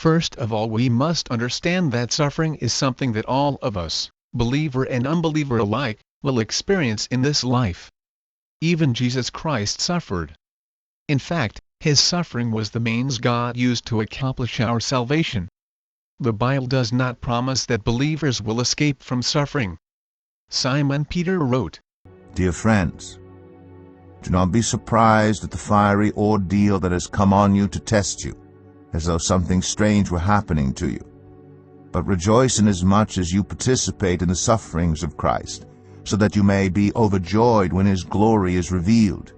First of all, we must understand that suffering is something that all of us, believer and unbeliever alike, will experience in this life. Even Jesus Christ suffered. In fact, his suffering was the means God used to accomplish our salvation. The Bible does not promise that believers will escape from suffering. Simon Peter wrote, Dear friends, do not be surprised at the fiery ordeal that has come on you to test you, as though something strange were happening to you. But rejoice inasmuch as you participate in the sufferings of Christ, so that you may be overjoyed when his glory is revealed.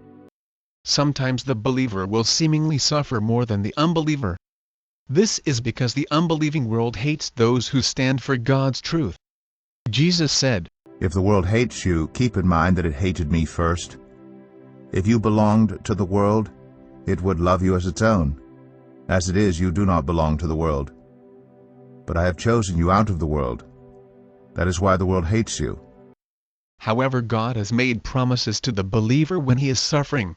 Sometimes the believer will seemingly suffer more than the unbeliever. This is because the unbelieving world hates those who stand for God's truth. Jesus said, If the world hates you, keep in mind that it hated me first. If you belonged to the world, it would love you as its own. As it is, you do not belong to the world. But I have chosen you out of the world. That is why the world hates you. However, God has made promises to the believer when he is suffering.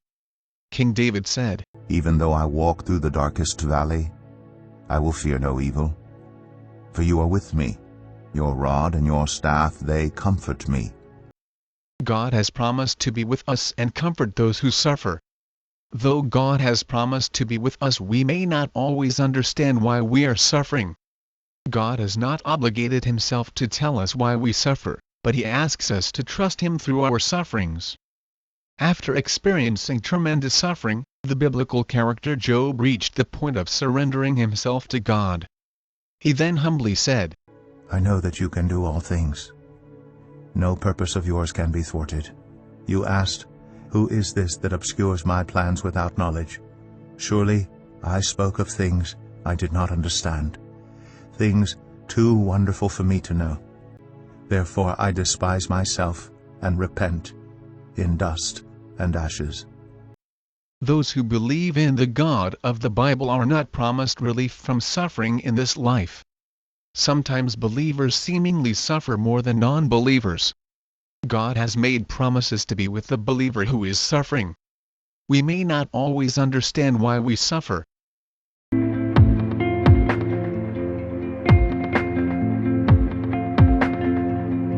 King David said, Even though I walk through the darkest valley, I will fear no evil. For you are with me. Your rod and your staff, they comfort me. God has promised to be with us and comfort those who suffer. Though God has promised to be with us, we may not always understand why we are suffering. God has not obligated himself to tell us why we suffer, but he asks us to trust him through our sufferings. After experiencing tremendous suffering, the biblical character Job reached the point of surrendering himself to God. He then humbly said, I know that you can do all things. No purpose of yours can be thwarted. You asked, Who is this that obscures my plans without knowledge? Surely I spoke of things I did not understand, things too wonderful for me to know. Therefore I despise myself and repent in dust and ashes. Those who believe in the God of the Bible are not promised relief from suffering in this life. Sometimes believers seemingly suffer more than non-believers. God has made promises to be with the believer who is suffering. We may not always understand why we suffer,